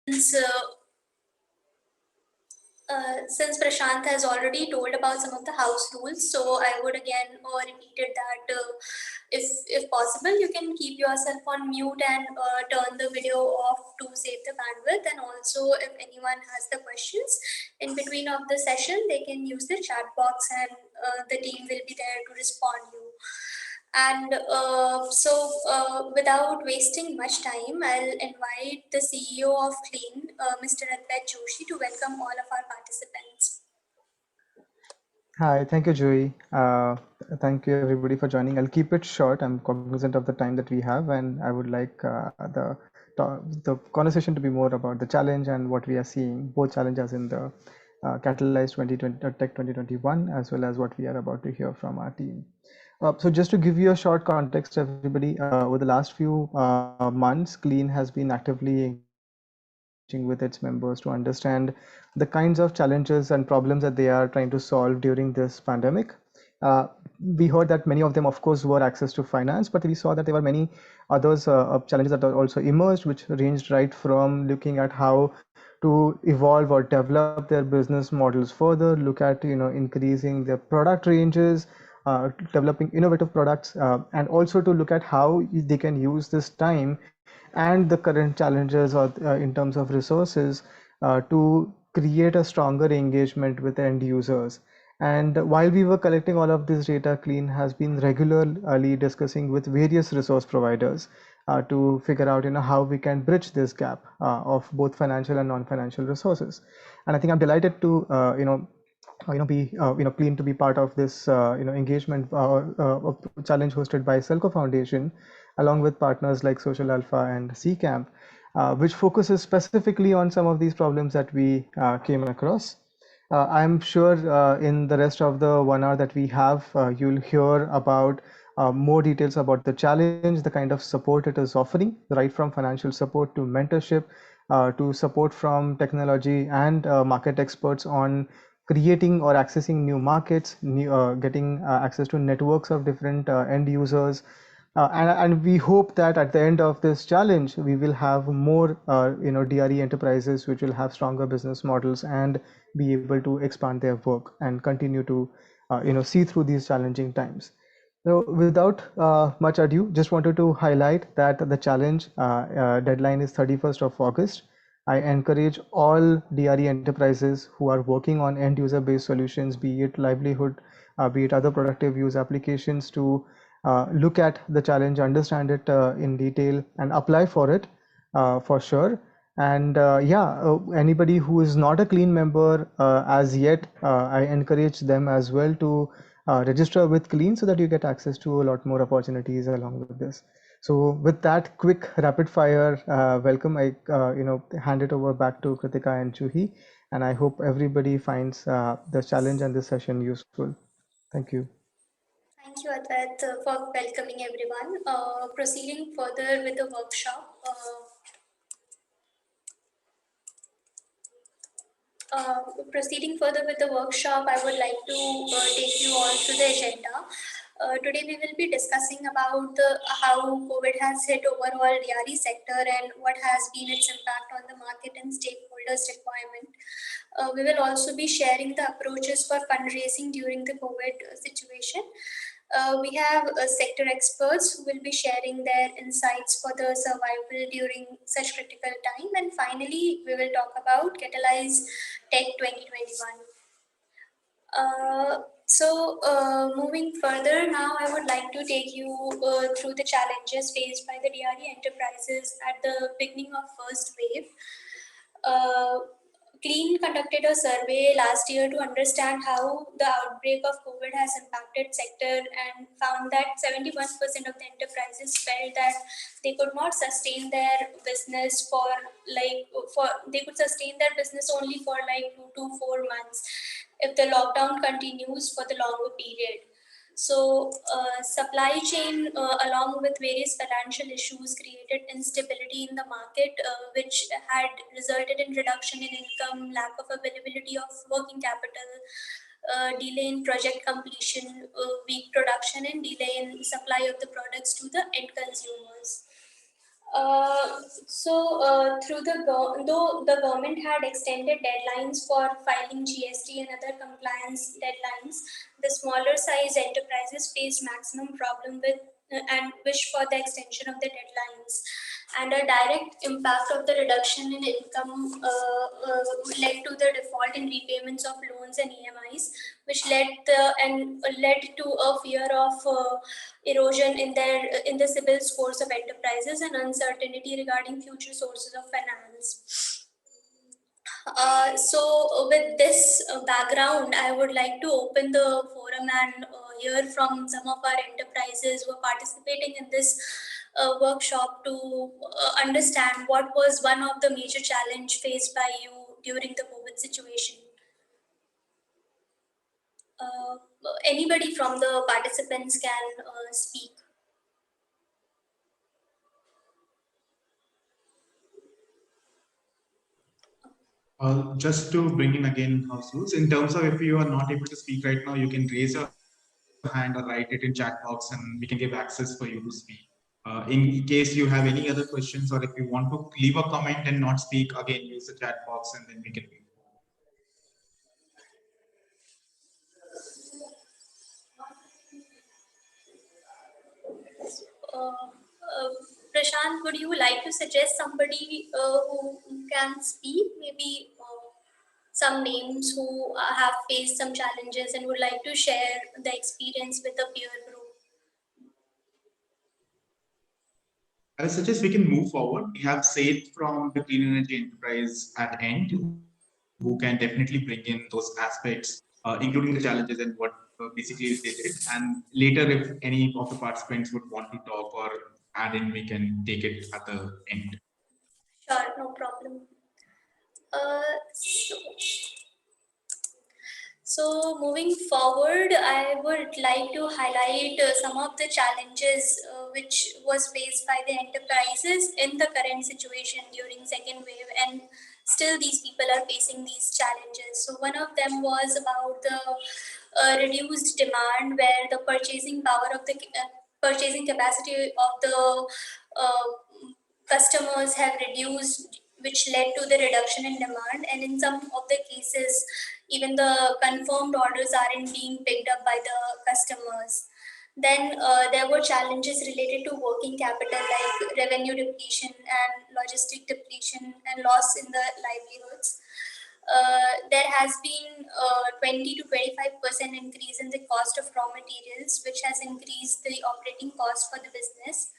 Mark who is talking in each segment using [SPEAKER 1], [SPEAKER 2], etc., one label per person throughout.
[SPEAKER 1] Since Prashant has already told about some of the house rules, so I would again repeat it that if possible, you can keep yourself on mute and turn the video off to save the bandwidth. And also, if anyone has the questions in between of the session, they can use the chat box, and the team will be there to respond you. And without wasting much time, I'll invite the CEO of CLEAN, Mr. Untitled Joshi, to welcome all of our participants.
[SPEAKER 2] Hi, thank you, Joey. Thank you, everybody, for joining. I'll keep it short. I'm cognizant of the time that we have, and I would like the conversation to be more about the challenge and what we are seeing, both challenges in the Catalyze 2020 Tech 2021, as well as what we are about to hear from our team. So just to give you a short context, everybody, over the last few months, CLEAN has been actively engaging with its members to understand the kinds of challenges and problems that they are trying to solve during this pandemic. We heard that many of them, of course, were access to finance, but we saw that there were many others challenges that also emerged, which ranged right from looking at how to evolve or develop their business models further, look at increasing their product ranges, developing innovative products, and also to look at how they can use this time and the current challenges or in terms of resources to create a stronger engagement with end users. And while we were collecting all of this data, CLEAN has been regularly discussing with various resource providers to figure out how we can bridge this gap of both financial and non-financial resources. And I think I'm delighted to be CLEAN to be part of this engagement challenge hosted by SELCO Foundation, along with partners like Social Alpha and CCamp, which focuses specifically on some of these problems that we came across. I'm sure in the rest of the 1 hour that we have, you'll hear about more details about the challenge, the kind of support it is offering, right from financial support to mentorship, to support from technology and market experts on creating or accessing new markets, getting access to networks of different end users. And we hope that at the end of this challenge, we will have more DRE enterprises which will have stronger business models and be able to expand their work and continue to see through these challenging times. So without much ado, just wanted to highlight that the challenge deadline is 31st of August. I encourage all DRE enterprises who are working on end user based solutions, be it livelihood, be it other productive use applications, to look at the challenge, understand it in detail, and apply for it for sure. And anybody who is not a CLEAN member as yet, I encourage them as well to register with CLEAN so that you get access to a lot more opportunities along with this. So with that quick rapid fire welcome, I hand it over back to Kritika and Juhi, and I hope everybody finds the challenge and this session useful. Thank you.
[SPEAKER 1] Thank you, Advait, for welcoming everyone. Proceeding further with the workshop. Proceeding further with the workshop, I would like to take you all through the agenda. Today we will be discussing about how COVID has hit overall DRE sector and what has been its impact on the market and stakeholders' requirement. We will also be sharing the approaches for fundraising during the COVID situation. We have sector experts who will be sharing their insights for the survival during such critical time. And finally, we will talk about Catalyze Tech 2021. Moving further now, I would like to take you through the challenges faced by the DRE enterprises at the beginning of first wave. CLEAN conducted a survey last year to understand how the outbreak of COVID has impacted sector and found that 71% of the enterprises felt that they could not sustain their business they could sustain their business only for like 2 to 4 months if the lockdown continues for the longer period. So supply chain along with various financial issues created instability in the market, which had resulted in reduction in income, lack of availability of working capital, delay in project completion, weak production, and delay in supply of the products to the end consumers. Through though the government had extended deadlines for filing GST and other compliance deadlines, the smaller size enterprises faced maximum problem with and wish for the extension of the deadlines. And a direct impact of the reduction in income led to the default in repayments of loans and EMIs, which led to a fear of erosion in the CIBIL scores of enterprises and uncertainty regarding future sources of finance. With this background, I would like to open the forum and hear from some of our enterprises who are participating in this workshop to understand what was one of the major challenge faced by you during the COVID situation. Uh, Anybody from the participants can speak.
[SPEAKER 3] Just to bring in again house rules, in terms of if you are not able to speak right now, you can raise your hand or write it in chat box and we can give access for you to speak. In case you have any other questions or if you want to leave a comment and not speak, again, use the chat box and then we can move forward.
[SPEAKER 1] Prashant, would you like to suggest somebody who can speak? Maybe some names who have faced some challenges and would like to share the experience with the peer group.
[SPEAKER 3] I would suggest we can move forward. We have Said from the Clean Energy Enterprise at end, who can definitely bring in those aspects, including the challenges and what basically they did. And later, if any of the participants would want to talk or add in, we can take it at the end.
[SPEAKER 1] Sure, no problem. So, moving forward, I would like to highlight some of the challenges which was faced by the enterprises in the current situation during second wave, and still these people are facing these challenges. So one of them was about the reduced demand, where the purchasing power of the purchasing capacity of the customers have reduced, which led to the reduction in demand. And in some of the cases, even the confirmed orders aren't being picked up by the customers. Then there were challenges related to working capital, like revenue depletion and logistic depletion and loss in the livelihoods. There has been 20 to 25% increase in the cost of raw materials, which has increased the operating cost for the business.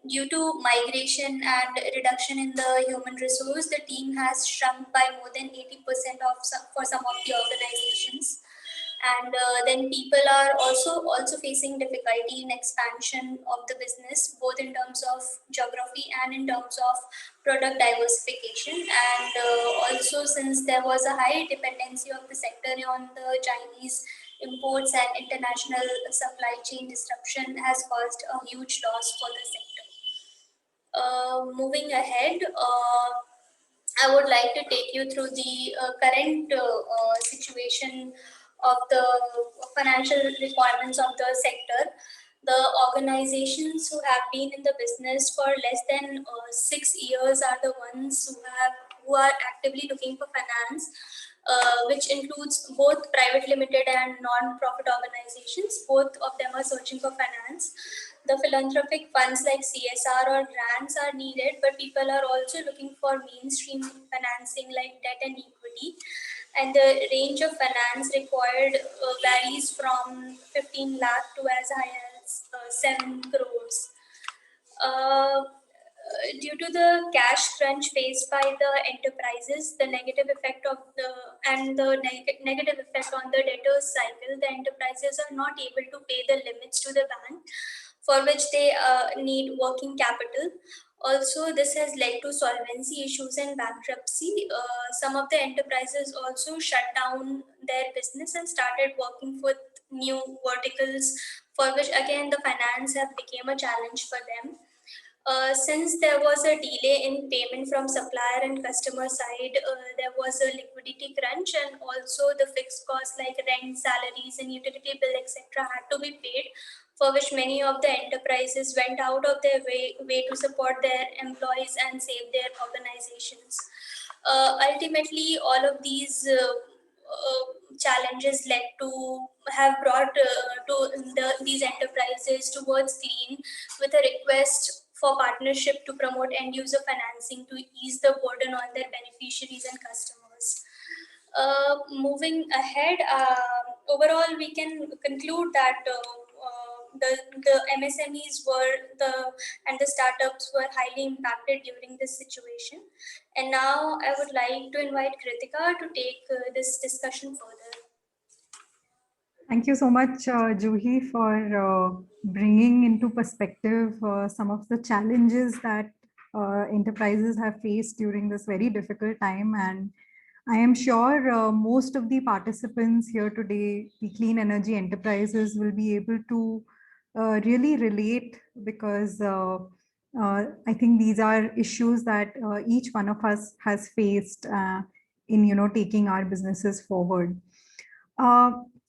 [SPEAKER 1] Due to migration and reduction in the human resource, the team has shrunk by more than 80% for some of the organizations. And then people are also facing difficulty in expansion of the business, both in terms of geography and in terms of product diversification. And also, since there was a high dependency of the sector on the Chinese imports, and international supply chain disruption has caused a huge loss for the sector. Moving ahead, I would like to take you through the current situation of the financial requirements of the sector. The organizations who have been in the business for less than 6 years are the ones who are actively looking for finance, which includes both private limited and non-profit organizations. Both of them are searching for finance. The philanthropic funds like CSR or grants are needed, but people are also looking for mainstream financing like debt and equity. And the range of finance required varies from 15 lakh to as high as 7 crores. Due to the cash crunch faced by the enterprises, the negative effect of negative effect on the debtors cycle, the enterprises are not able to pay the limits to the bank, for which they need working capital. Also, this has led to solvency issues and bankruptcy. Some of the enterprises also shut down their business and started working with new verticals, for which again the finance have become a challenge for them. Since there was a delay in payment from supplier and customer side, there was a liquidity crunch, and also the fixed costs like rent, salaries, and utility bill, etc., had to be paid, for which many of the enterprises went out of their way to support their employees and save their organizations. Ultimately, all of these challenges led to have brought these enterprises towards clean with a request for partnership to promote end user financing to ease the burden on their beneficiaries and customers. Moving ahead, overall, we can conclude that the MSMEs and the startups were highly impacted during this situation. And now I would like to invite Kritika to take this discussion further.
[SPEAKER 4] Thank you so much, Juhi, for bringing into perspective some of the challenges that enterprises have faced during this very difficult time. And I am sure most of the participants here today, the clean energy enterprises, will be able to really relate, because I think these are issues that each one of us has faced in taking our businesses forward.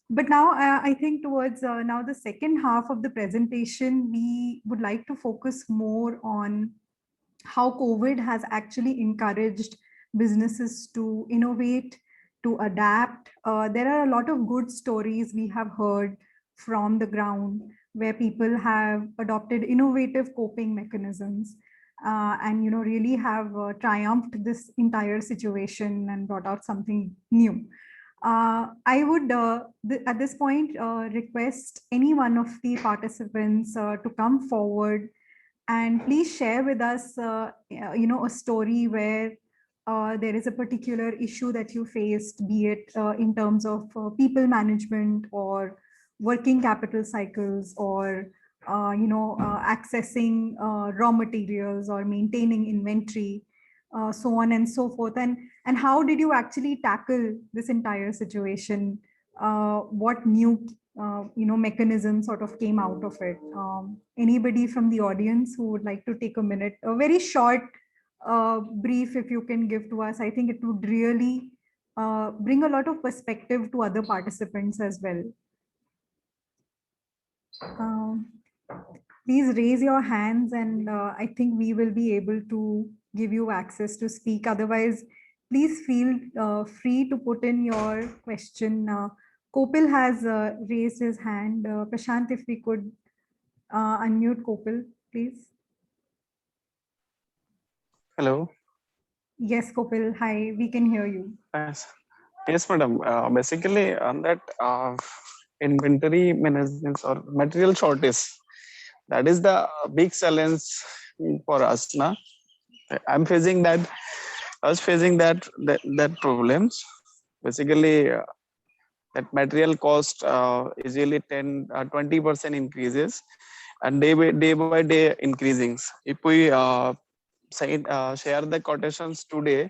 [SPEAKER 4] But now I think towards now the second half of the presentation, we would like to focus more on how COVID has actually encouraged businesses to innovate, to adapt. There are a lot of good stories we have heard from the ground where people have adopted innovative coping mechanisms and really have triumphed this entire situation and brought out something new. I would, at this point, request any one of the participants to come forward and please share with us, a story where there is a particular issue that you faced, be it in terms of people management or working capital cycles or, accessing raw materials or maintaining inventory, so on and so forth. And how did you actually tackle this entire situation? What new mechanism sort of came out of it? Anybody from the audience who would like to take a minute, a very short brief, if you can give to us? I think it would really bring a lot of perspective to other participants as well. Um, Please raise your hands, and I think we will be able to give you access to speak. Otherwise, please feel free to put in your question. Kopil has raised his hand. Prashant, if we could unmute Kopil, please.
[SPEAKER 5] Hello.
[SPEAKER 4] Yes, Kopil. Hi, we can hear you.
[SPEAKER 5] Yes, yes, madam. Basically, on that inventory management or material shortage, that is the big challenge for us. Now, I'm facing that. I was facing that problems. Basically, that material cost easily 20% increases, and day by day increasing. If we share the quotations today,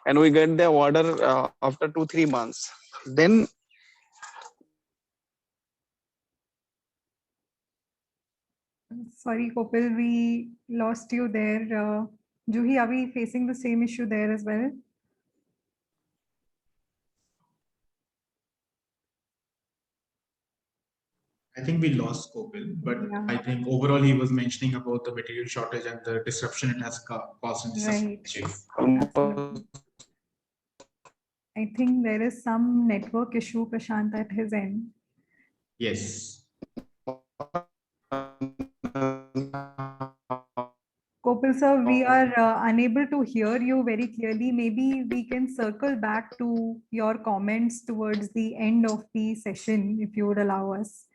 [SPEAKER 5] and we get the order after 2-3 months, then
[SPEAKER 4] Sorry, Kopil, we lost you there. Juhi, are we facing the same issue there as well?
[SPEAKER 3] I think we lost Kopil, but
[SPEAKER 4] Yeah.
[SPEAKER 3] I think overall he was mentioning about the material shortage and the disruption it has caused in the supply
[SPEAKER 4] Right.
[SPEAKER 3] chain.
[SPEAKER 4] Absolutely. I think there is some network issue, Prashant, at his end.
[SPEAKER 3] Yes.
[SPEAKER 4] Kopil sir, we are unable to hear you very clearly. Maybe we can circle back to your comments towards the end of the session, if you would allow us.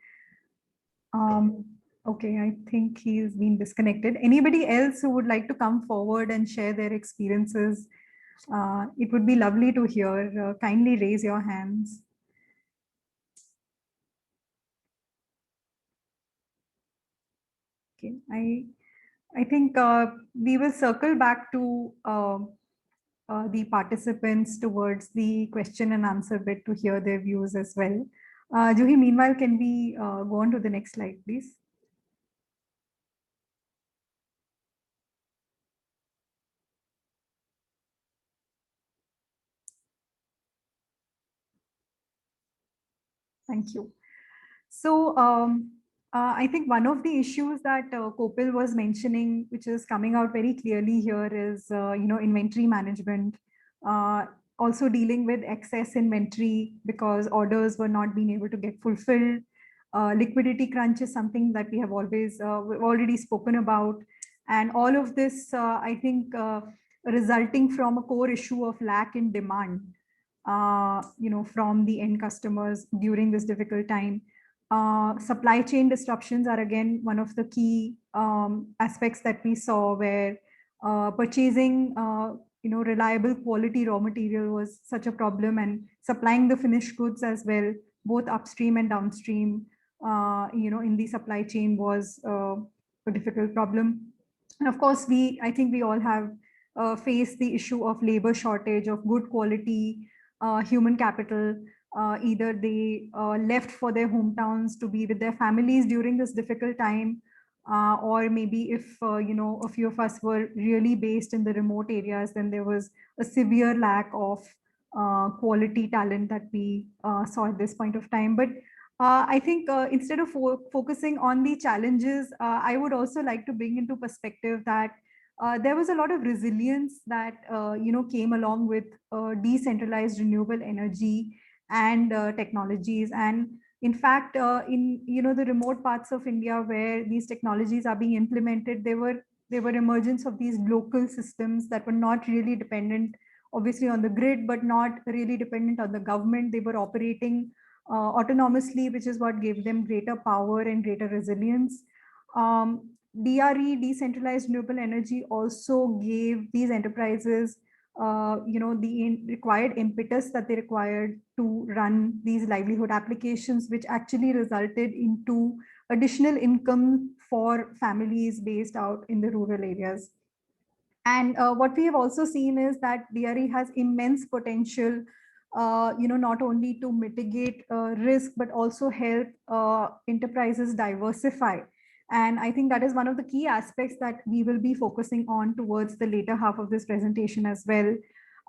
[SPEAKER 4] Okay, I think he's been disconnected. Anybody else who would like to come forward and share their experiences? It would be lovely to hear. Kindly raise your hands. Okay, I think we will circle back to the participants towards the question and answer bit to hear their views as well. Juhi, meanwhile, can we go on to the next slide, please? Thank you. So I think one of the issues that Kopil was mentioning, which is coming out very clearly here, is inventory management. Uh, Also dealing with excess inventory because orders were not being able to get fulfilled. Liquidity crunch is something that we have we've already spoken about, and all of this, I think, resulting from a core issue of lack in demand, from the end customers during this difficult time. Supply chain disruptions are again one of the key aspects that we saw, where purchasing reliable quality raw material was such a problem, and supplying the finished goods as well, both upstream and downstream, in the supply chain was a difficult problem. And of course, I think we all have faced the issue of labor shortage of good quality human capital. Either they left for their hometowns to be with their families during this difficult time, or maybe if a few of us were really based in the remote areas, then there was a severe lack of quality talent that we saw at this point of time. But I think instead of focusing on the challenges, I would also like to bring into perspective that there was a lot of resilience that came along with decentralized renewable energy and technologies. And in fact, in the remote parts of India where these technologies are being implemented, there were emergence of these local systems that were not really dependent, obviously, on the grid, but not really dependent on the government. They were operating autonomously, which is what gave them greater power and greater resilience. DRE, decentralized renewable energy, also gave these enterprises the required impetus that they required to run these livelihood applications, which actually resulted into additional income for families based out in the rural areas. And what we have also seen is that DRE has immense potential, not only to mitigate risk, but also help enterprises diversify. And I think that is one of the key aspects that we will be focusing on towards the later half of this presentation as well.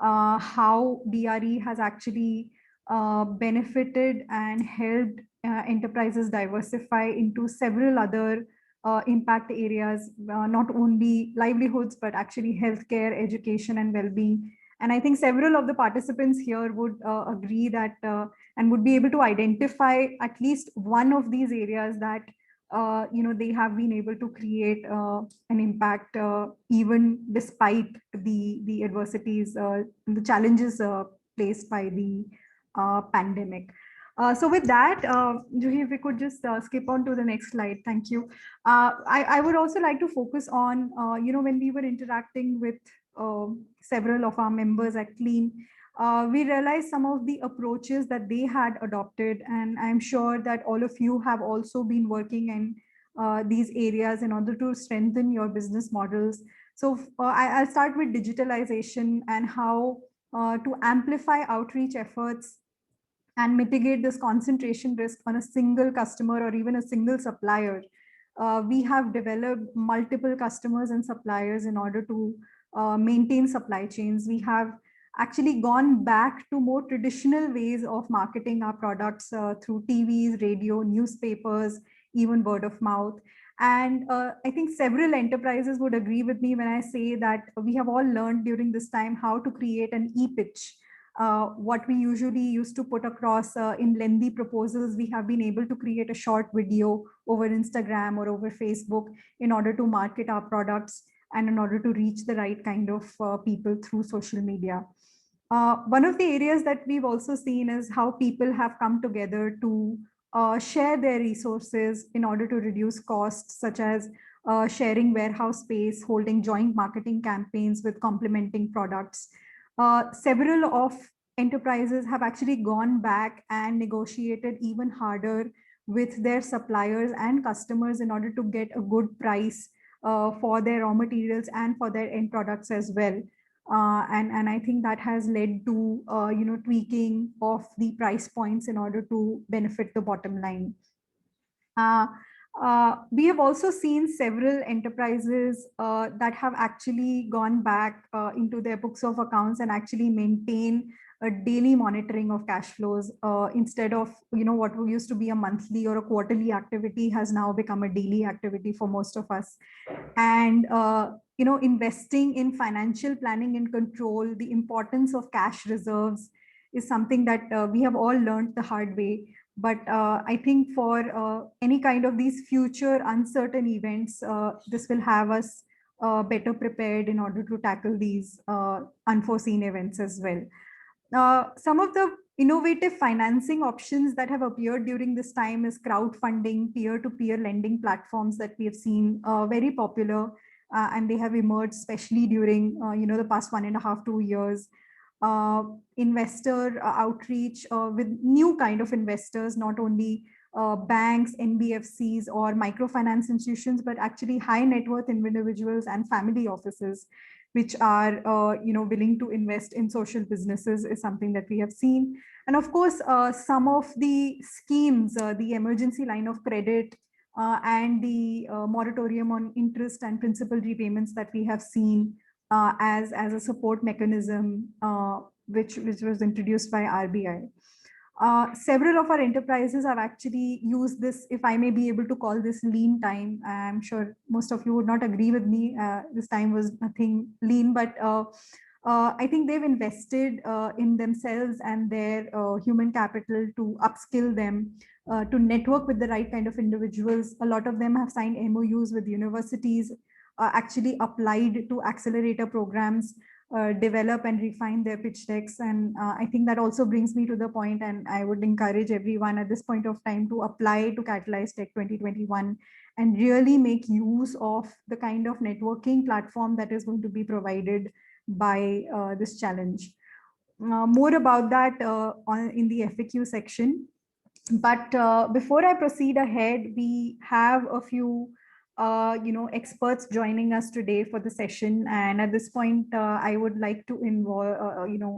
[SPEAKER 4] How DRE has actually benefited and helped enterprises diversify into several other impact areas, not only livelihoods, but actually healthcare, education, and well-being. And I think several of the participants here would agree that and would be able to identify at least one of these areas that they have been able to create an impact, even despite the adversities and the challenges placed by the pandemic. So with that, Juhi, if we could just skip on to the next slide. Thank you. I would also like to focus on, when we were interacting with several of our members at CLEAN, we realized some of the approaches that they had adopted. And I'm sure that all of you have also been working in these areas in order to strengthen your business models. So I'll start with digitalization and how to amplify outreach efforts and mitigate this concentration risk on a single customer or even a single supplier. We have developed multiple customers and suppliers in order to maintain supply chains. We have actually gone back to more traditional ways of marketing our products through TVs, radio, newspapers, even word of mouth. And I think several enterprises would agree with me when I say that we have all learned during this time how to create an e-pitch. What we usually used to put across in lengthy proposals, we have been able to create a short video over Instagram or over Facebook in order to market our products and in order to reach the right kind of people through social media. One of the areas that we've also seen is how people have come together to share their resources in order to reduce costs, such as sharing warehouse space, holding joint marketing campaigns with complementing products. Several of enterprises have actually gone back and negotiated even harder with their suppliers and customers in order to get a good price for their raw materials and for their end products as well. And I think that has led to tweaking of the price points in order to benefit the bottom line. We have also seen several enterprises that have actually gone back into their books of accounts and actually maintain a daily monitoring of cash flows instead of, what used to be a monthly or a quarterly activity has now become a daily activity for most of us. And investing in financial planning and control, the importance of cash reserves is something that we have all learned the hard way. But I think for any kind of these future uncertain events, this will have us better prepared in order to tackle these unforeseen events as well. Some of the innovative financing options that have appeared during this time is crowdfunding, peer-to-peer lending platforms that we have seen very popular, and they have emerged especially during the past 1.5 to 2 years. Investor outreach with new kind of investors, not only banks, NBFCs, or microfinance institutions, but actually high net worth individuals and family offices, which are willing to invest in social businesses, is something that we have seen. And of course, some of the schemes, the emergency line of credit and the moratorium on interest and principal repayments that we have seen as a support mechanism, which was introduced by RBI. Several of our enterprises have actually used this, if I may be able to call this lean time. I'm sure most of you would not agree with me. This time was nothing lean, but I think they've invested in themselves and their human capital to upskill them, to network with the right kind of individuals. A lot of them have signed MOUs with universities, actually applied to accelerator programs, develop and refine their pitch decks. And I think that also brings me to the point, and I would encourage everyone at this point of time to apply to Catalyze Tech 2021 and really make use of the kind of networking platform that is going to be provided by this challenge. More about that in the FAQ section. But before I proceed ahead, we have a few experts joining us today for the session. And at this point, I would like to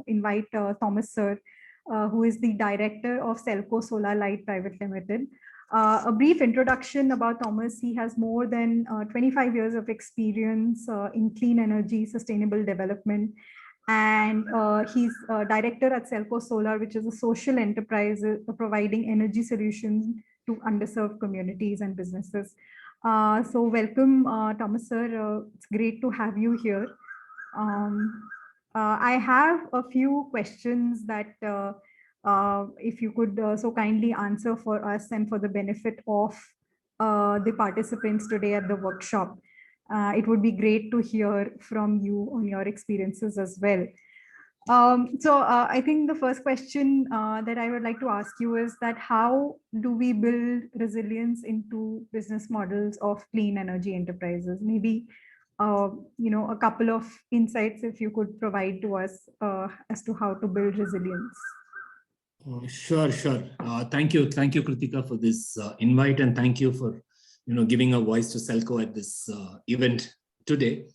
[SPEAKER 4] invite Thomas sir, who is the director of SELCO Solar Light Private Limited. A brief introduction about Thomas. He has more than 25 years of experience in clean energy, sustainable development. And he's director at SELCO Solar, which is a social enterprise providing energy solutions to underserved communities and businesses. So welcome, Thomas sir. It's great to have you here. I have a few questions that if you could so kindly answer for us and for the benefit of the participants today at the workshop. It would be great to hear from you on your experiences as well. I think the first question that I would like to ask you is that how do we build resilience into business models of clean energy enterprises? Maybe a couple of insights if you could provide to us as to how to build resilience.
[SPEAKER 6] Sure. Thank you, Kritika, for this invite, and thank you for giving a voice to SELCO at this event today.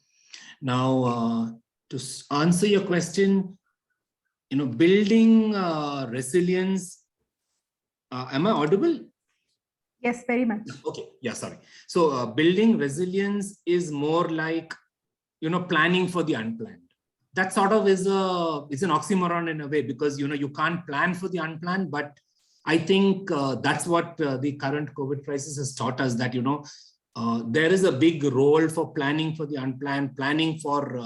[SPEAKER 6] Now, to answer your question, building resilience. Am I audible?
[SPEAKER 4] Yes, very much.
[SPEAKER 6] Okay. Yeah, sorry. So building resilience is more like, planning for the unplanned. That sort of is an oxymoron in a way, because, you can't plan for the unplanned, but I think that's what the current COVID crisis has taught us, that, there is a big role for planning for the unplanned, planning for,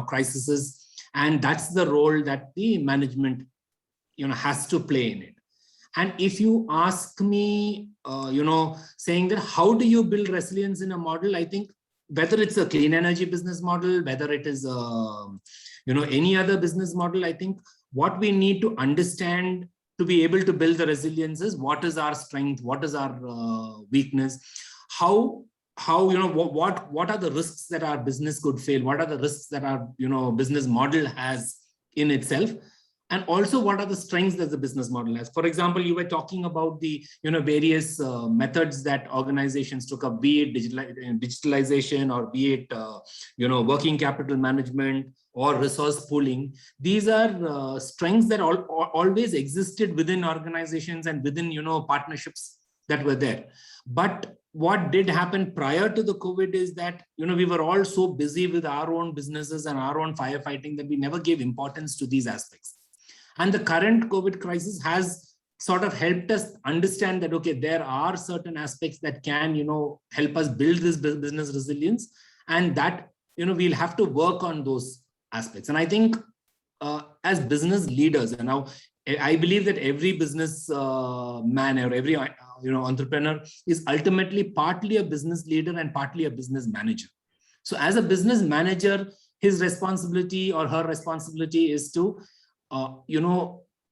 [SPEAKER 6] crises. And that's the role that the management, has to play in it. And if you ask me, saying that how do you build resilience in a model, I think whether it's a clean energy business model, whether it is, any other business model, I think what we need to understand to be able to build the resilience is what is our strength, what is our weakness, what are the risks that our business could fail, what are the risks that our business model has in itself, and also what are the strengths that the business model has. For example, you were talking about the various methods that organizations took up, be it digitalization, or be it working capital management or resource pooling. These are strengths that always existed within organizations and within partnerships that were there. But what did happen prior to the COVID is that we were all so busy with our own businesses and our own firefighting that we never gave importance to these aspects. And the current COVID crisis has sort of helped us understand that, okay, there are certain aspects that can, help us build this business resilience, and that, we'll have to work on those aspects. And I think as business leaders, and now I believe that every business man or every entrepreneur is ultimately partly a business leader and partly a business manager. So as a business manager, his responsibility or her responsibility is to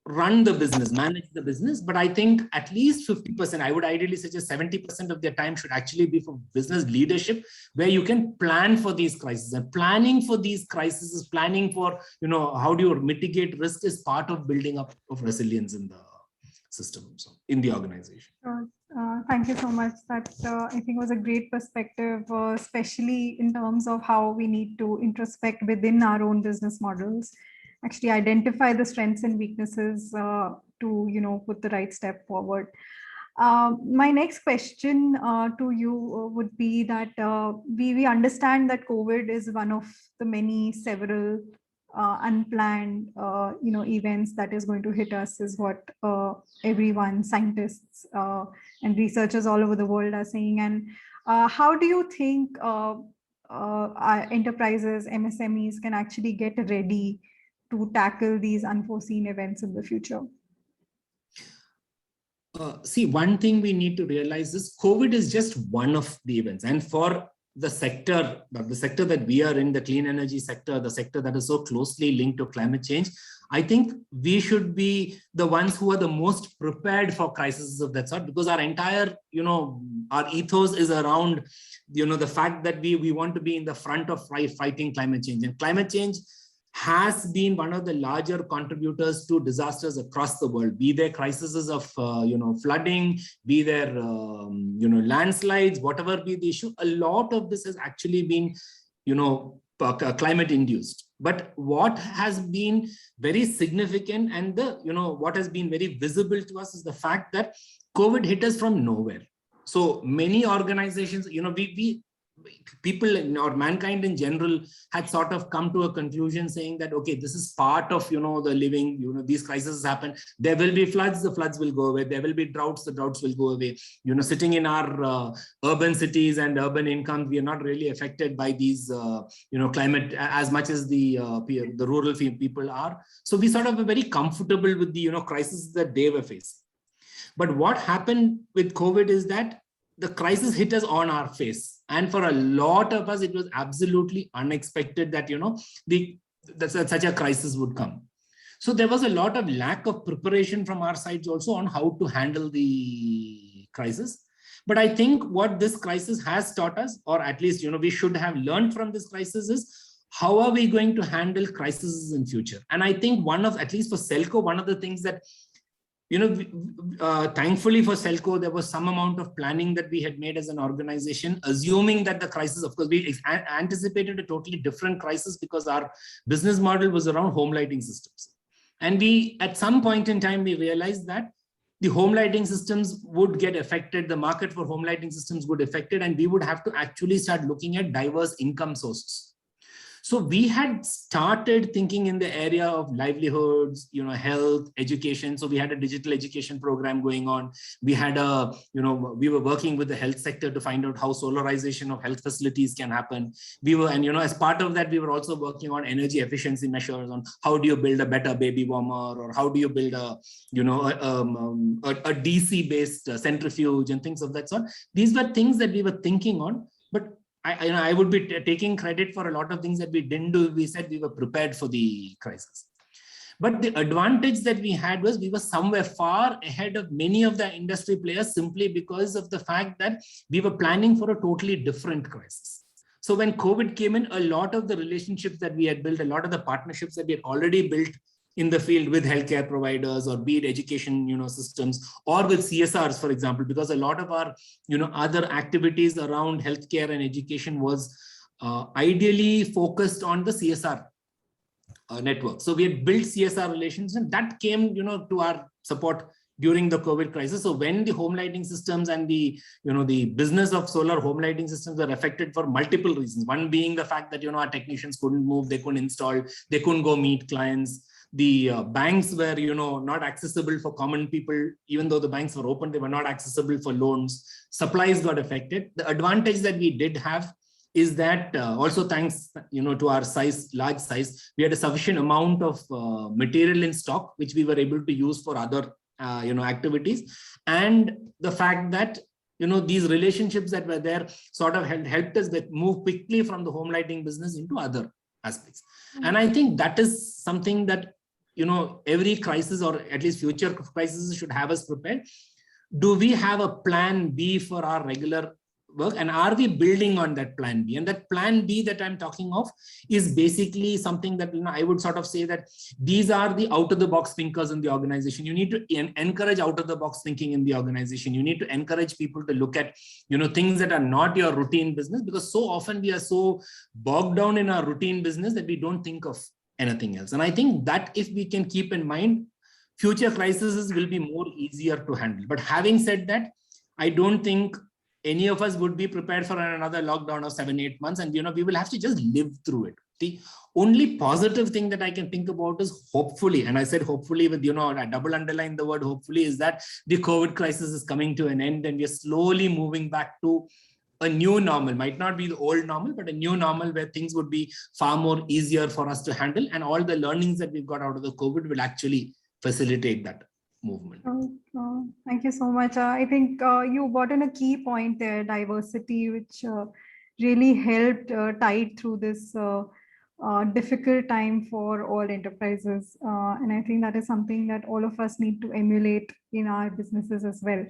[SPEAKER 6] run the business, manage the business. But I think at least 50%, I would ideally suggest 70% of their time should actually be for business leadership, where you can plan for these crises. And planning for these crises is planning for, how do you mitigate risk is part of building up of resilience in the system, so in the organization.
[SPEAKER 4] Thank you so much. That I think was a great perspective, especially in terms of how we need to introspect within our own business models, actually identify the strengths and weaknesses to put the right step forward. My next question to you would be that we understand that COVID is one of the several unplanned events that is going to hit us, is what everyone, scientists and researchers all over the world are saying. And how do you think enterprises, MSMEs can actually get ready to tackle these unforeseen events in the future?
[SPEAKER 6] See, one thing we need to realize is COVID is just one of the events. And for the sector that we are in, the clean energy sector, the sector that is so closely linked to climate change, I think we should be the ones who are the most prepared for crises of that sort, because our entire, our ethos is around, the fact that we want to be in the front of fighting climate change. And climate change has been one of the larger contributors to disasters across the world, be there crises of, flooding, be there, landslides, whatever be the issue. A lot of this has actually been, climate induced. But what has been very significant and what has been very visible to us is the fact that COVID hit us from nowhere. So many organizations, people or mankind in general had sort of come to a conclusion saying that, okay, this is part of, the living, these crises happen. There will be floods, the floods will go away. There will be droughts, the droughts will go away. Sitting in our urban cities and urban incomes, we are not really affected by these, climate as much as the rural people are. So we sort of are very comfortable with the, crises that they were facing. But what happened with COVID is that the crisis hit us on our face. And for a lot of us, it was absolutely unexpected that, that such a crisis would come. So there was a lot of lack of preparation from our sides also on how to handle the crisis. But I think what this crisis has taught us, or at least, we should have learned from this crisis, is how are we going to handle crises in future? And I think at least for SELCO, one of the things that, thankfully for SELCO, there was some amount of planning that we had made as an organization, assuming that the crisis, of course, we anticipated a totally different crisis because our business model was around home lighting systems. And at some point in time, we realized that the home lighting systems would get affected, the market for home lighting systems would affected, and we would have to actually start looking at diverse income sources. So we had started thinking in the area of livelihoods, health, education. So we had a digital education program going on. We had we were working with the health sector to find out how solarization of health facilities can happen. As part of that, we were also working on energy efficiency measures on how do you build a better baby warmer, or how do you build a DC based centrifuge and things of that sort. These were things that we were thinking on, but I would be taking credit for a lot of things that we didn't do. We said we were prepared for the crisis. But the advantage that we had was we were somewhere far ahead of many of the industry players, simply because of the fact that we were planning for a totally different crisis. So when COVID came in, a lot of the relationships that we had built, a lot of the partnerships that we had already built in the field with healthcare providers, or be it education, systems, or with CSRs, for example, because a lot of our, other activities around healthcare and education was ideally focused on the CSR network. So we had built CSR relations, and that came, to our support during the COVID crisis. So when the home lighting systems and the, the business of solar home lighting systems were affected for multiple reasons, one being the fact that, our technicians couldn't move, they couldn't install, they couldn't go meet clients. The banks were, not accessible for common people. Even though the banks were open, they were not accessible for loans. Supplies got affected. The advantage that we did have is that also thanks, to our large size, we had a sufficient amount of material in stock, which we were able to use for other, activities. And the fact that, these relationships that were there sort of helped us move quickly from the home lighting business into other aspects. And I think that is something that, every crisis, or at least future crises, should have us prepared. Do we have a plan B for our regular work, and are we building on that plan B? And that plan B that I'm talking of is basically something that, I would sort of say that these are the out of the box thinkers in the organization. You need to encourage out of the box thinking in the organization. You need to encourage people to look at, things that are not your routine business, because so often we are so bogged down in our routine business that we don't think of anything else. And I think that if we can keep in mind, future crises will be more easier to handle. But having said that, I don't think any of us would be prepared for another lockdown of 7-8 months, and we will have to just live through it. The only positive thing that I can think about is hopefully, and I said hopefully with I double underline the word hopefully, is that the COVID crisis is coming to an end and we are slowly moving back to a new normal. Might not be the old normal, but a new normal where things would be far more easier for us to handle, and all the learnings that we've got out of the COVID will actually facilitate that movement.
[SPEAKER 4] Thank you so much. I think you brought in a key point there, diversity, which really helped tide through this difficult time for all enterprises. And I think that is something that all of us need to emulate in our businesses as well.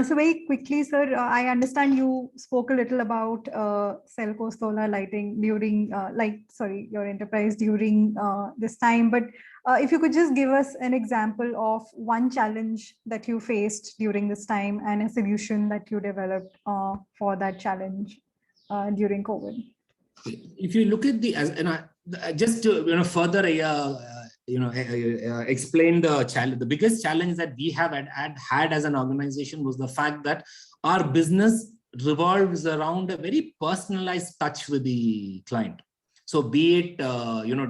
[SPEAKER 4] So very quickly, sir, I understand you spoke a little about SELCO solar lighting during, your enterprise during this time, but if you could just give us an example of one challenge that you faced during this time and a solution that you developed for that challenge during COVID.
[SPEAKER 6] If you look at just to further explain the challenge, the biggest challenge that we have had as an organization was the fact that our business revolves around a very personalized touch with the client. So be it,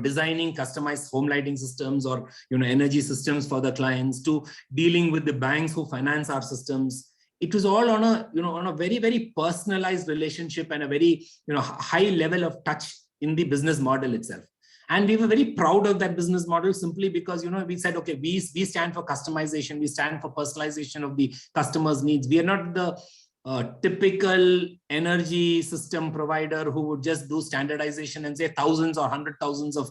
[SPEAKER 6] designing customized home lighting systems or, energy systems for the clients, to dealing with the banks who finance our systems. It was all on a very, very personalized relationship and a very, high level of touch in the business model itself. And we were very proud of that business model simply because, we said, okay, we stand for customization. We stand for personalization of the customer's needs. We are not the typical energy system provider who would just do standardization and say thousands or 100,000s of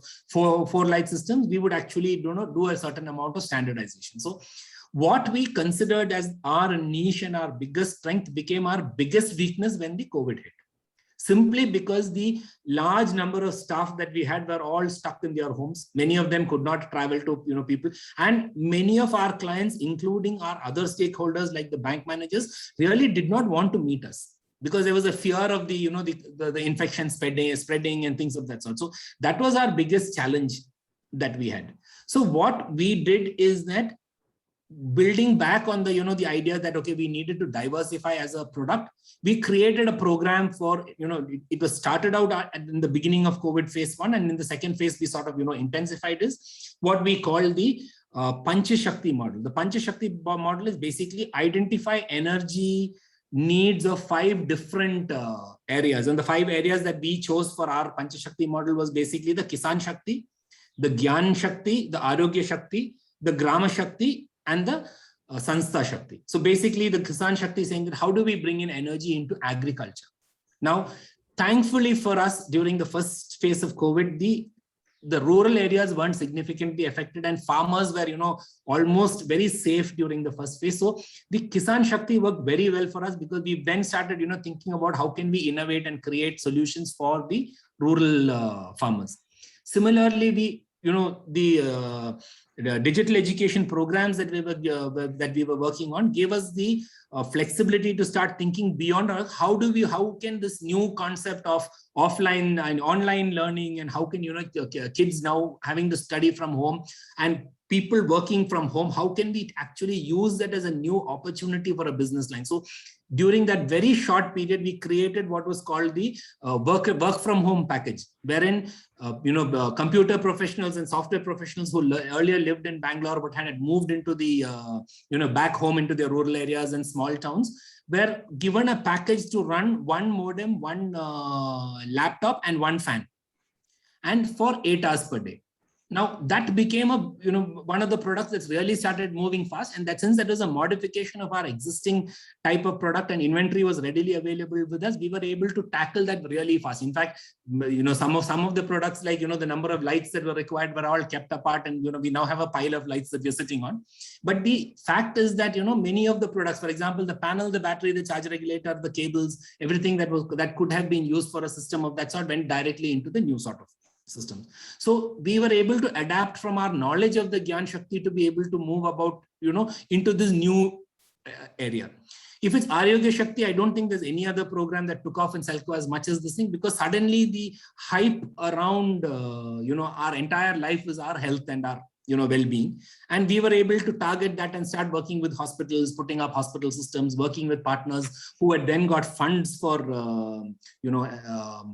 [SPEAKER 6] four light systems. We would actually do a certain amount of standardization. So what we considered as our niche and our biggest strength became our biggest weakness when the COVID hit. Simply because the large number of staff that we had were all stuck in their homes. Many of them could not travel to people, and many of our clients, including our other stakeholders like the bank managers, really did not want to meet us because there was a fear of the infection spreading and things of that sort. So that was our biggest challenge that we had. So what we did is that, building back on the the idea that okay, we needed to diversify as a product, we created a program for it was started out in the beginning of COVID phase 1, and in the second phase we sort of intensified this, what we call the Pancha Shakti model. The Pancha Shakti model is basically identify energy needs of 5 different areas, and the 5 areas that we chose for our Pancha Shakti model was basically the Kisan Shakti, the Gyan Shakti, the Arogya Shakti, the Grama Shakti, and the Sanstha Shakti. So basically the Kisan Shakti is saying that how do we bring in energy into agriculture? Now, thankfully for us, during the first phase of COVID, the rural areas weren't significantly affected and farmers were, almost very safe during the first phase. So the Kisan Shakti worked very well for us because we then started, thinking about how can we innovate and create solutions for the rural farmers. Similarly, the digital education programs that we were working on gave us the flexibility to start thinking beyond how can this new concept of offline and online learning, and how can kids now having to study from home and people working from home, how can we actually use that as a new opportunity for a business line? So during that very short period, we created what was called the work from home package, wherein computer professionals and software professionals who earlier lived in Bangalore but had moved into the back home into their rural areas and small towns were given a package to run one modem, one laptop, and one fan, and for 8 hours per day. Now that became one of the products that's really started moving fast, and that since that was a modification of our existing type of product and inventory was readily available with us, we were able to tackle that really fast. In fact, some of the products, like the number of lights that were required were all kept apart, and we now have a pile of lights that we're sitting on. But the fact is that many of the products, for example, the panel, the battery, the charge regulator, the cables, everything that could have been used for a system of that sort went directly into the new sort of systems. So we were able to adapt from our knowledge of the Gyan Shakti to be able to move about, into this new area. If it's Aryogya Shakti, I don't think there's any other program that took off in SELCO as much as this thing, because suddenly the hype around, our entire life is our health and our, well-being. And we were able to target that and start working with hospitals, putting up hospital systems, working with partners who had then got funds for,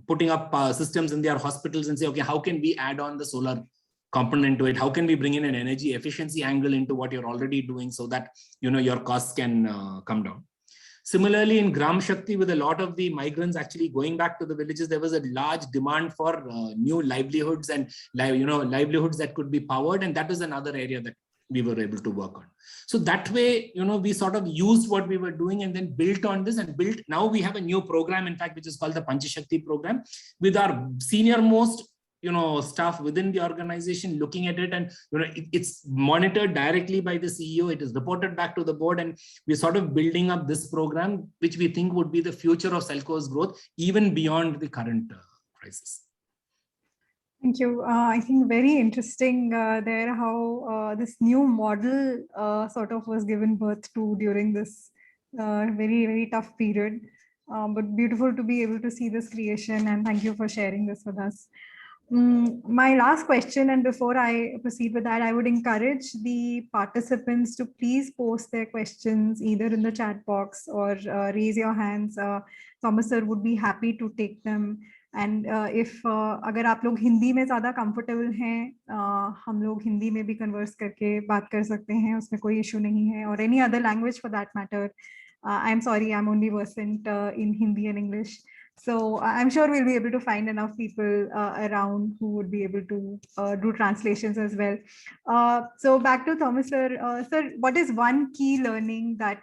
[SPEAKER 6] putting up systems in their hospitals and say, okay, how can we add on the solar component to it? How can we bring in an energy efficiency angle into what you're already doing so that, your costs can come down? Similarly, in Gram Shakti, with a lot of the migrants actually going back to the villages, there was a large demand for new livelihoods and livelihoods that could be powered, and that is another area that we were able to work on. So that way, we sort of used what we were doing and then built on this and built. Now we have a new program, in fact, which is called the Panchashakti program, with our senior most staff within the organization looking at it, and it's monitored directly by the CEO. It is reported back to the board, and we're sort of building up this program, which we think would be the future of SELCO's growth, even beyond the current crisis.
[SPEAKER 4] Thank you. I think very interesting there how this new model sort of was given birth to during this very, very tough period. But beautiful to be able to see this creation, and thank you for sharing this with us. My last question, and before I proceed with that, I would encourage the participants to please post their questions either in the chat box or raise your hands. Thomas sir would be happy to take them. And if अगर आप लोग हिंदी में ज़्यादा comfortable हैं, हम लोग हिंदी में भी converse करके बात कर सकते हैं, उसमें कोई issue नहीं है, or any other language for that matter. I'm sorry, I'm only versant in Hindi and English. So I'm sure we'll be able to find enough people around who would be able to do translations as well. So back to Thomas sir. Sir, what is one key learning that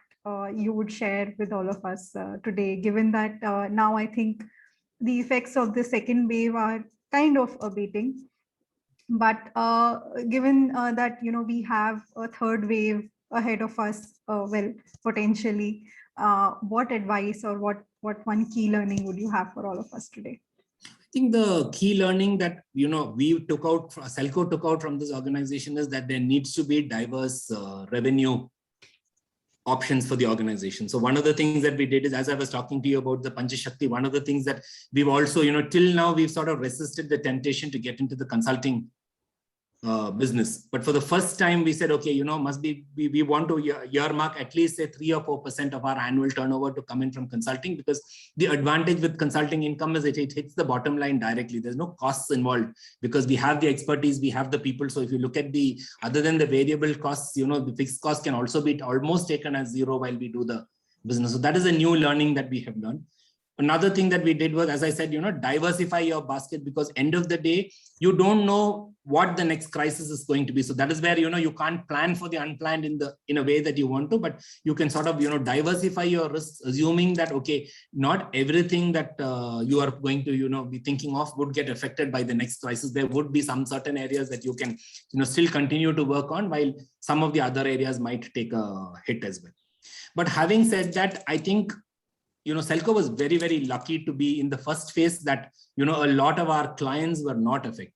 [SPEAKER 4] you would share with all of us today, given that now I think the effects of the second wave are kind of abating, but given that we have a third wave ahead of us, well, potentially, what advice or what one key learning would you have for all of us today?
[SPEAKER 6] I think the key learning that we took out, SELCO took out from this organization, is that there needs to be diverse revenue options for the organization. So one of the things that we did is, as I was talking to you about the Panchashakti, one of the things that we've also, till now, we've sort of resisted the temptation to get into the consulting business. But for the first time, we said, okay, we want to earmark at least say 3 or 4% of our annual turnover to come in from consulting, because the advantage with consulting income is it hits the bottom line directly. There's no costs involved because we have the expertise, we have the people. So if you look at other than the variable costs, the fixed costs can also be almost taken as zero while we do the business. So that is a new learning that we have learned. Another thing that we did was, as I said, diversify your basket, because end of the day, you don't know what the next crisis is going to be. So that is where, you can't plan for the unplanned in a way that you want to, but you can sort of, diversify your risks, assuming that, okay, not everything that you are going to, be thinking of would get affected by the next crisis. There would be some certain areas that you can, still continue to work on, while some of the other areas might take a hit as well. But having said that, I think, SELCO was very, very lucky to be in the first phase that, a lot of our clients were not affected.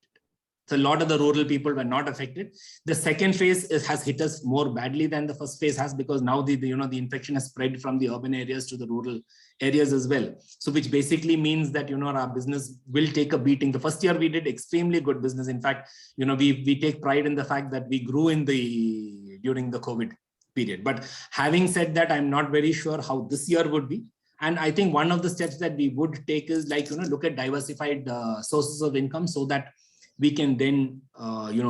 [SPEAKER 6] So a lot of the rural people were not affected. The second phase has hit us more badly than the first phase has, because now the infection has spread from the urban areas to the rural areas as well. So which basically means that, our business will take a beating. The first year we did extremely good business. In fact, we take pride in the fact that we grew during the COVID period. But having said that, I'm not very sure how this year would be. And I think one of the steps that we would take is like, look at diversified sources of income so that we can then,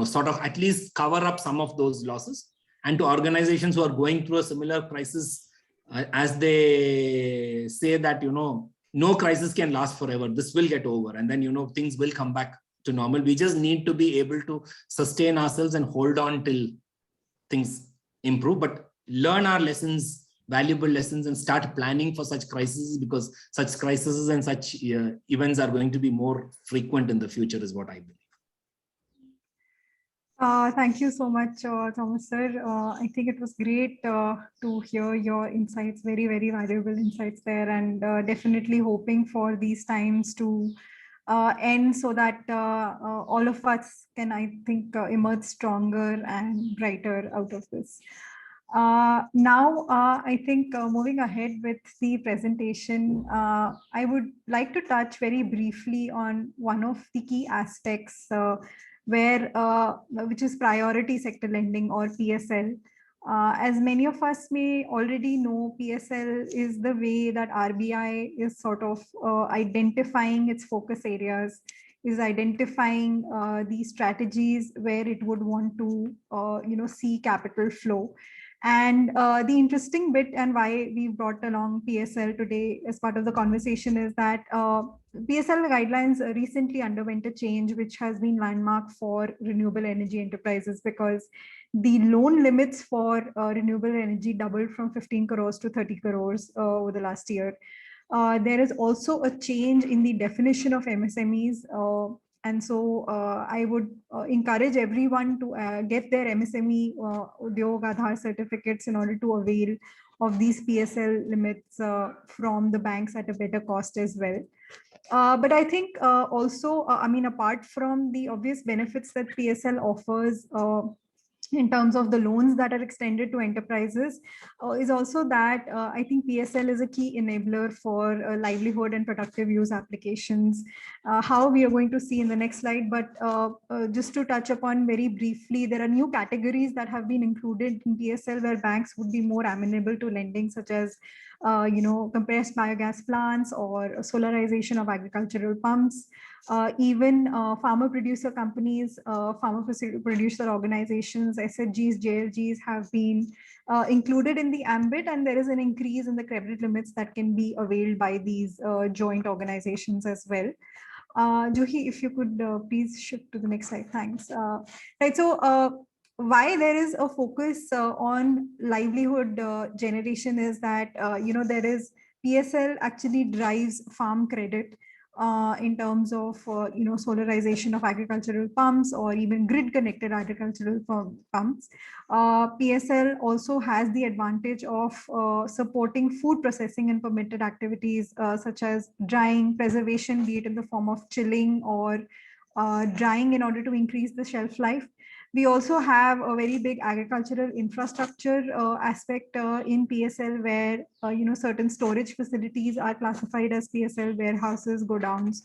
[SPEAKER 6] sort of at least cover up some of those losses. And to organizations who are going through a similar crisis, as they say that, no crisis can last forever. This will get over. And then, things will come back to normal. We just need to be able to sustain ourselves and hold on till things improve, but learn our lessons, valuable lessons, and start planning for such crises, because such crises and such events are going to be more frequent in the future, is what I believe.
[SPEAKER 4] Thank you so much, Thomas sir. I think it was great to hear your insights, very, very valuable insights there, and definitely hoping for these times to end so that all of us can, I think, emerge stronger and brighter out of this. Now, I think moving ahead with the presentation, I would like to touch very briefly on one of the key aspects which is priority sector lending, or PSL. As many of us may already know, PSL is the way that RBI is sort of identifying its focus areas, is identifying the strategies where it would want to see capital flow. And the interesting bit, and why we brought along PSL today as part of the conversation, is that PSL guidelines recently underwent a change which has been landmark for renewable energy enterprises, because the loan limits for renewable energy doubled from 15 crores to 30 crores over the last year. There is also a change in the definition of MSMEs. And so I would encourage everyone to get their MSME Udyog Aadhaar certificates in order to avail of these PSL limits from the banks at a better cost as well. But I think also, apart from the obvious benefits that PSL offers in terms of the loans that are extended to enterprises, is also that I think PSL is a key enabler for livelihood and productive use applications. How we are going to see in the next slide, but just to touch upon very briefly, there are new categories that have been included in PSL where banks would be more amenable to lending, such as compressed biogas plants or solarization of agricultural pumps. Even farmer producer companies, farmer producer organizations, SHGs, JLGs have been included in the ambit, and there is an increase in the credit limits that can be availed by these joint organizations as well. Juhi, if you could please shift to the next slide. Thanks. Right. So why there is a focus on livelihood generation is that, there is PSL actually drives farm credit in terms of, solarization of agricultural pumps or even grid connected agricultural pumps. PSL also has the advantage of supporting food processing and permitted activities such as drying, preservation, be it in the form of chilling or drying in order to increase the shelf life. We also have a very big agricultural infrastructure aspect in PSL, where certain storage facilities are classified as PSL warehouses, godowns,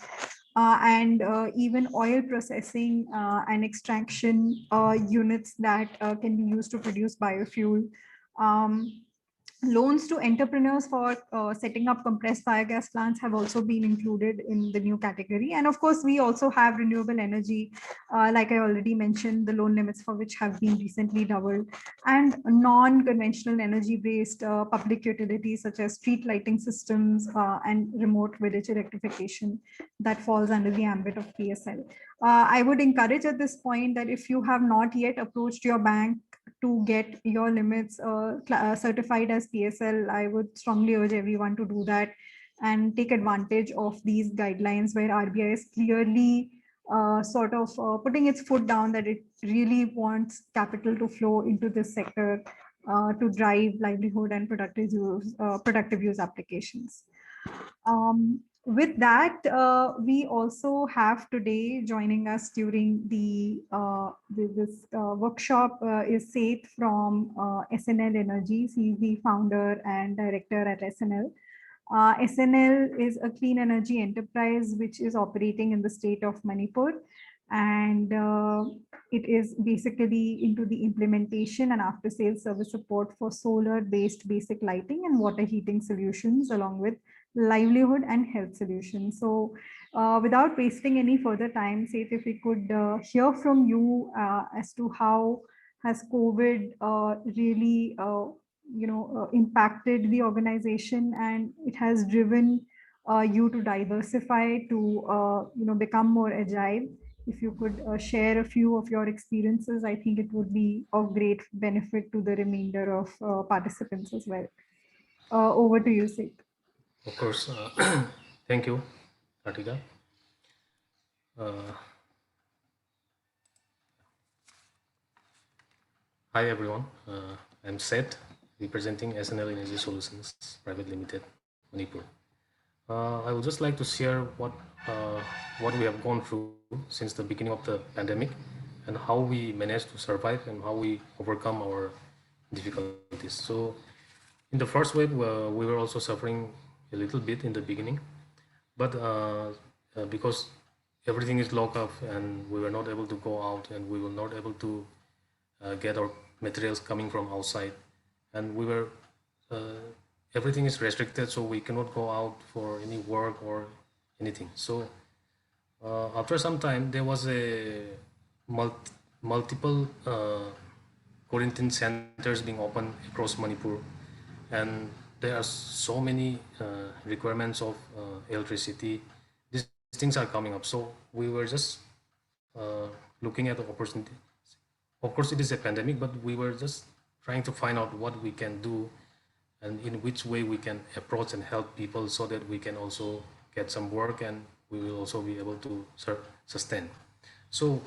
[SPEAKER 4] and even oil processing and extraction units that can be used to produce biofuel. Loans to entrepreneurs for setting up compressed biogas plants have also been included in the new category. And of course, we also have renewable energy, like I already mentioned, the loan limits for which have been recently doubled, and non-conventional energy-based public utilities such as street lighting systems and remote village electrification that falls under the ambit of PSL. I would encourage at this point that if you have not yet approached your bank to get your limits certified as PSL, I would strongly urge everyone to do that and take advantage of these guidelines where RBI is clearly sort of putting its foot down that it really wants capital to flow into this sector to drive livelihood and productive use applications. With that, we also have today joining us during this workshop is Seth from SNL Energy. He's the founder and director at SNL. SNL is a clean energy enterprise which is operating in the state of Manipur. And it is basically into the implementation and after sales service support for solar based basic lighting and water heating solutions, along with livelihood and health solutions. So without wasting any further time, Seth, if we could hear from you as to how has COVID really impacted the organization, and it has driven you to diversify, to become more agile. If you could share a few of your experiences, I think it would be of great benefit to the remainder of participants as well. Over to you, Seth.
[SPEAKER 7] Of course. Thank you, Kartika. Hi, everyone. I'm Seth, representing SNL Energy Solutions Private Limited, Manipur. I would just like to share what we have gone through since the beginning of the pandemic, and how we managed to survive and how we overcome our difficulties. So, in the first wave, we were also suffering a little bit in the beginning, but because everything is locked up and we were not able to go out and we were not able to get our materials coming from outside, and we were everything is restricted, so we cannot go out for any work or anything. So after some time, there was a multiple quarantine centers being opened across Manipur, and there are so many requirements of electricity. These things are coming up, so we were just looking at the opportunity. Of course, it is a pandemic, but we were just trying to find out what we can do and in which way we can approach and help people so that we can also get some work and we will also be able to sustain. So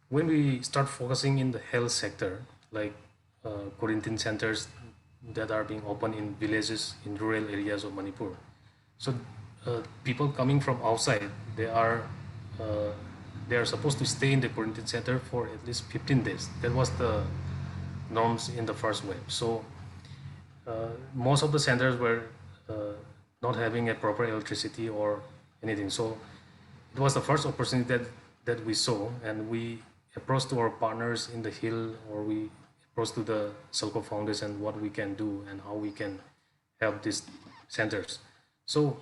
[SPEAKER 7] when we start focusing in the health sector, like quarantine centers that are being opened in villages, in rural areas of Manipur, so people coming from outside, they are supposed to stay in the quarantine center for at least 15 days. That was the norms in the first wave. So most of the centers were not having a proper electricity or anything. So it was the first opportunity that we saw, and we approached to our partners in the Hill, or we approached to the SELCO Foundation what we can do and how we can help these centers. So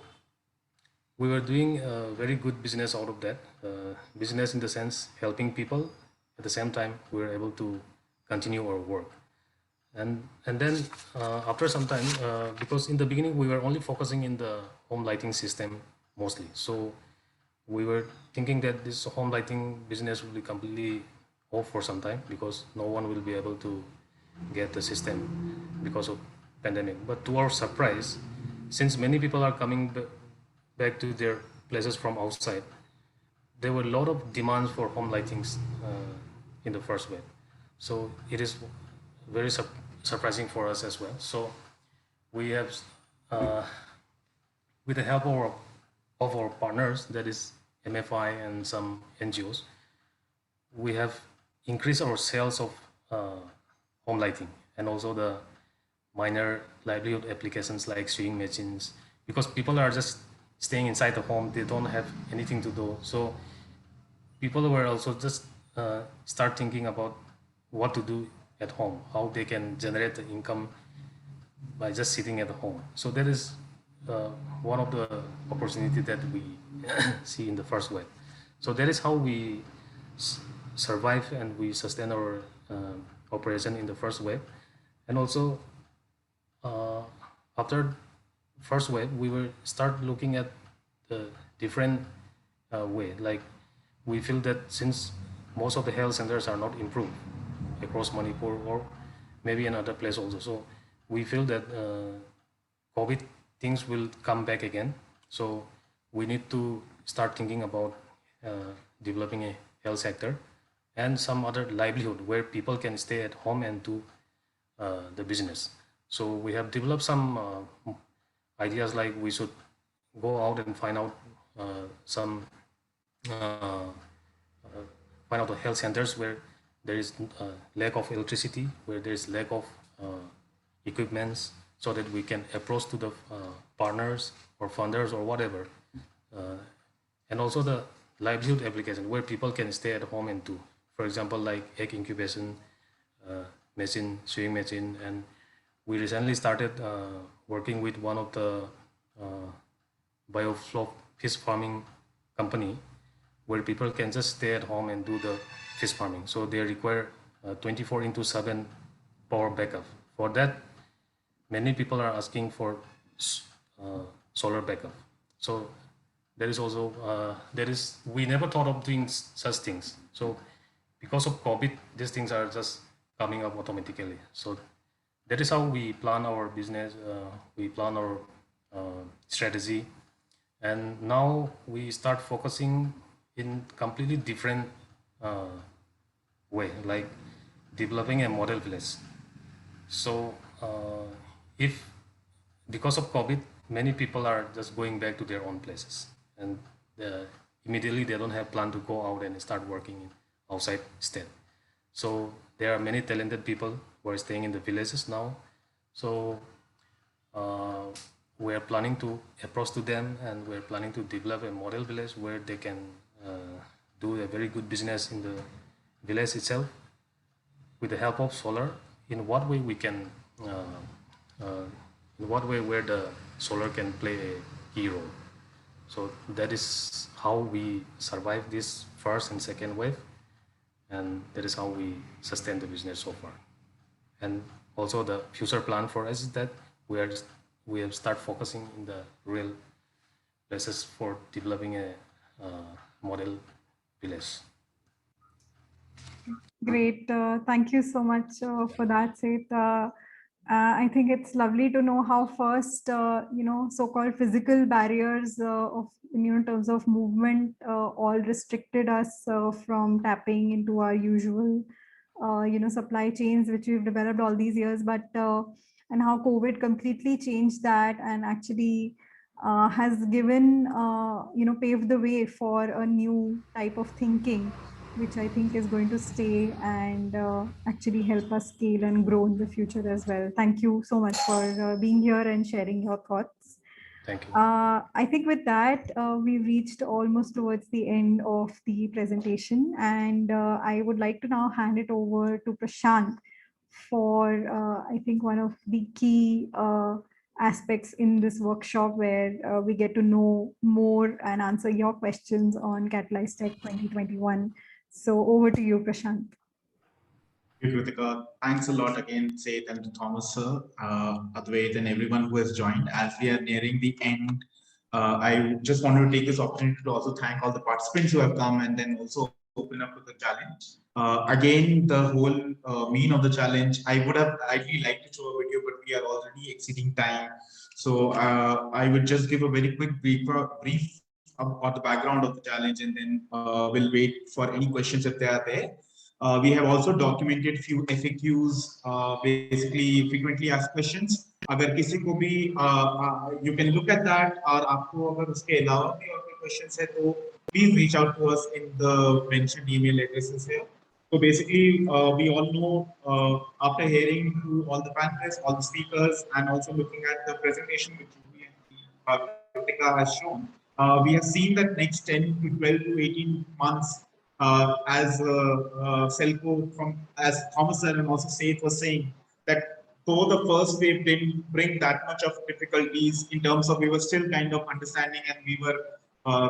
[SPEAKER 7] we were doing a very good business out of that. Business in the sense helping people. At the same time, we were able to continue our work. And then after some time, because in the beginning we were only focusing in the home lighting system mostly. So we were thinking that this home lighting business will be completely off for some time because no one will be able to get the system because of pandemic. But to our surprise, since many people are coming back to their places from outside, there were a lot of demands for home lightings in the first wave. So it is very surprising for us as well. So we have, with the help of our partners, that is MFI and some NGOs, we have increased our sales of home lighting and also the minor livelihood applications like sewing machines, because people are just staying inside the home, they don't have anything to do. So people were also just start thinking about what to do at home, how they can generate the income by just sitting at home. So that is one of the opportunities that we see in the first wave. So that is how we survive and we sustain our operation in the first wave. And also after first wave, we will start looking at the different way. Like we feel that since most of the health centers are not improved across Manipur or maybe another place also, so we feel that COVID things will come back again. So we need to start thinking about developing a health sector and some other livelihood where people can stay at home and do the business. So we have developed some ideas like we should go out and find out some find out the health centers where there is lack of electricity, where there is lack of equipments, so that we can approach to the partners or funders or whatever. And also livelihood application where people can stay at home and do. For example, like egg incubation machine, sewing machine, and we recently started working with one of the bioflow fish farming company where people can just stay at home and do the fish farming. So they require 24/7 power backup. For that, many people are asking for solar backup. So there is also we never thought of doing such things. So because of COVID, these things are just coming up automatically. So that is how we plan our business. We plan our strategy, and now we start focusing in completely different way, like developing a model village. So if because of COVID, many people are just going back to their own places, and immediately they don't have plan to go out and start working in outside state. So there are many talented people who are staying in the villages now. So we are planning to approach to them, and we're planning to develop a model village where they can do a very good business in the village itself with the help of solar. In what way we can in what way where the solar can play a key role. So that is how we survive this first and second wave, and that is how we sustain the business so far. And also the future plan for us is that we have start focusing in the real places for developing a model village.
[SPEAKER 4] Great. Thank you so much for that, Seth. I think it's lovely to know how first, so-called physical barriers of, in terms of movement, all restricted us from tapping into our usual, supply chains, which we've developed all these years. But and how COVID completely changed that and actually has given, paved the way for a new type of thinking, which I think is going to stay and actually help us scale and grow in the future as well. Thank you so much for being here and sharing your thoughts.
[SPEAKER 7] Thank you.
[SPEAKER 4] I think with that, we've reached almost towards the end of the presentation, and I would like to now hand it over to Prashant for, I think, one of the key aspects in this workshop where we get to know more and answer your questions on Catalyze Tech 2021. So over to you, Prashant.
[SPEAKER 3] Thank you, Kritika. Thanks a lot again, Seth and Thomas, sir, Advait, and everyone who has joined. As we are nearing the end, I just wanted to take this opportunity to also thank all the participants who have come and then also open up to the challenge. Again, the whole mean of the challenge, I would have ideally liked to show a video, but we are already exceeding time. So I would just give a very quick brief about the background of the challenge, and then we'll wait for any questions if they are there. We have also documented few FAQs, basically frequently asked questions. अगर किसी को भी you can look at that, और आपको अगर उसके अलावा भी और कोई questions है तो please reach out to us in the mentioned email addresses here. So basically, we all know after hearing through all the panelists, all the speakers, and also looking at the presentation which Kritika has shown, we have seen that next 10 to 12 to 18 months, as SELCO, as Thomas sir and also Seth was saying, that though the first wave didn't bring that much of difficulties in terms of we were still kind of understanding and we were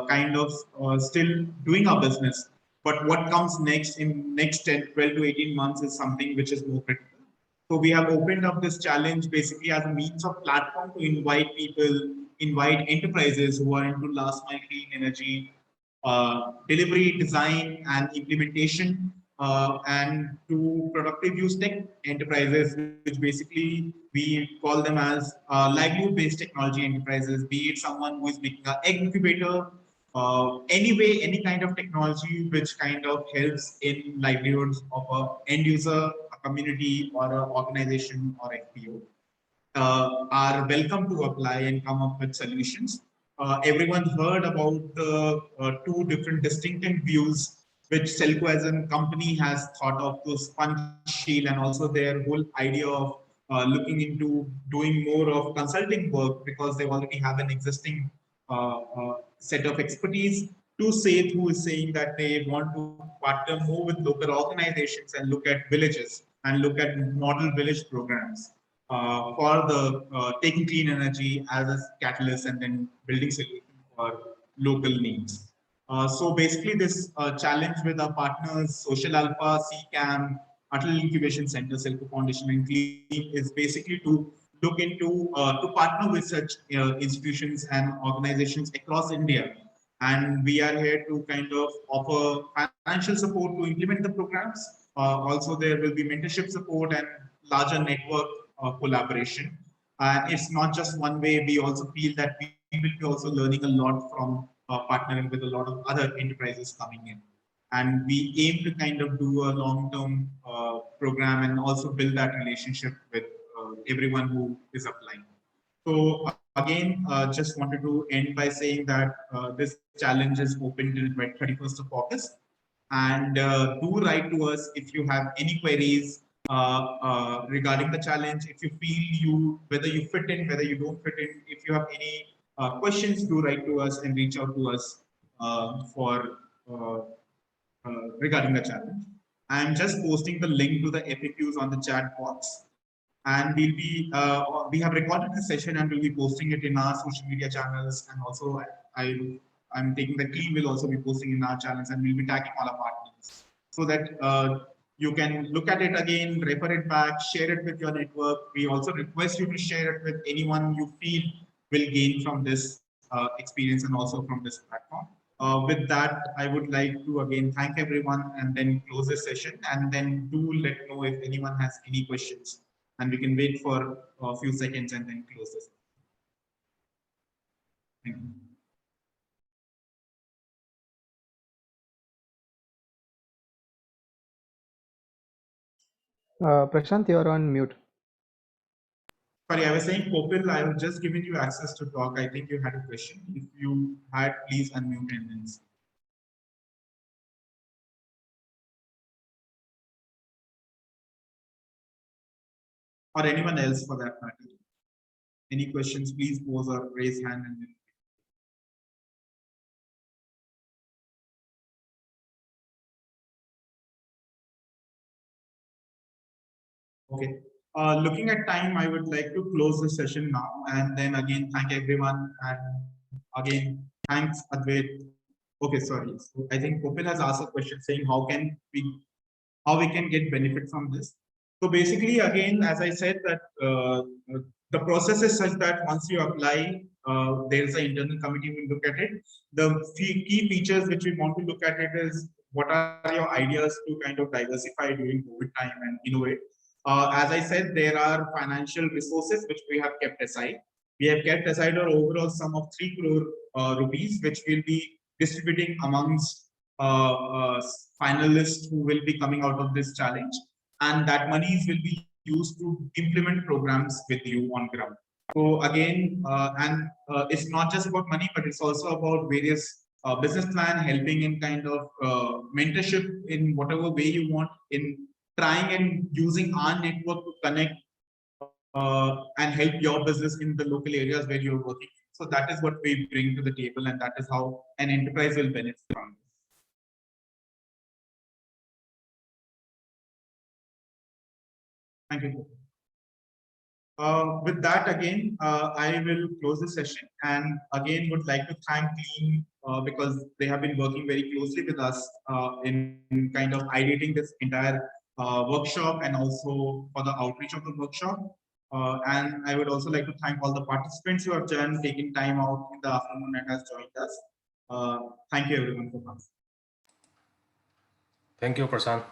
[SPEAKER 3] kind of still doing our business. But what comes next in next 10, 12 to 18 months is something which is more critical. So we have opened up this challenge basically as a means of platform to invite people, invite enterprises who are into last mile clean energy, delivery, design, and implementation, and to productive use tech enterprises, which basically we call them as livelihood-based technology enterprises, be it someone who is making an egg incubator, anyway, any kind of technology which kind of helps in livelihoods of an end user, a community, or an organization or FPO. Are welcome to apply and come up with solutions. Everyone heard about the two different distinctive views which SELCO as a company has thought of, to sponge shield, and also their whole idea of looking into doing more of consulting work because they already have an existing set of expertise. to Seth, who is saying that they want to partner more with local organizations and look at villages and look at model village programs for the taking clean energy as a catalyst and then building solutions for local needs. So basically, this challenge with our partners, Social Alpha, CCAM, Untitled Incubation Center, SELCO Foundation and CLEAN, is basically to look into to partner with such institutions and organizations across India. And we are here to kind of offer financial support to implement the programs. Also, there will be mentorship support and larger network collaboration. It's not just one way. We also feel that we will be also learning a lot from partnering with a lot of other enterprises coming in. And we aim to kind of do a long-term program and also build that relationship with everyone who is applying. So again, just wanted to end by saying that this challenge is open till 31st of August. And do write to us if you have any queries regarding the challenge. If you feel whether you fit in, whether you don't fit in, if you have any questions, do write to us and reach out to us for regarding the challenge. I'm just posting the link to the FAQs on the chat box, and we have recorded the session and we'll be posting it in our social media channels, and also I'm taking the team will also be posting in our channels, and we'll be tagging all our partners so that you can look at it again, refer it back, share it with your network. We also request you to share it with anyone you feel will gain from this experience and also from this platform. With that, I would like to again thank everyone and then close this session, and then do let know if anyone has any questions, and we can wait for a few seconds and then close this. Thank you.
[SPEAKER 2] Prashant, you're on mute.
[SPEAKER 3] Sorry, I was saying, Kopil, I was just giving you access to talk. I think you had a question. If you had, please unmute and then speak. Or anyone else for that matter. Any questions, please pose or raise hand. And okay. Looking at time, I would like to close the session now, and then again thank everyone, and again thanks Advait. Okay, sorry. So I think Kopil has asked a question saying how we can get benefit from this. So basically, again, as I said, that the process is such that once you apply, there is an internal committee will look at it. The key features which we want to look at it is what are your ideas to kind of diversify during COVID time and innovate. As I said, there are financial resources which we have kept aside. We have kept aside our overall sum of 3 crore rupees, which will be distributing amongst finalists who will be coming out of this challenge, and that monies will be used to implement programs with you on ground. So again, it's not just about money, but it's also about various business plan, helping in kind of mentorship in whatever way you want, in trying and using our network to connect and help your business in the local areas where you're working. So that is what we bring to the table, and that is how an enterprise will benefit from this. Thank you. With that, again, I will close the session, and again would like to thank CLEAN because they have been working very closely with us in kind of ideating this entire workshop and also for the outreach of the workshop. And I would also like to thank all the participants who have taken time out in the afternoon and has joined us. Thank you everyone for coming.
[SPEAKER 7] Thank you, Prashant.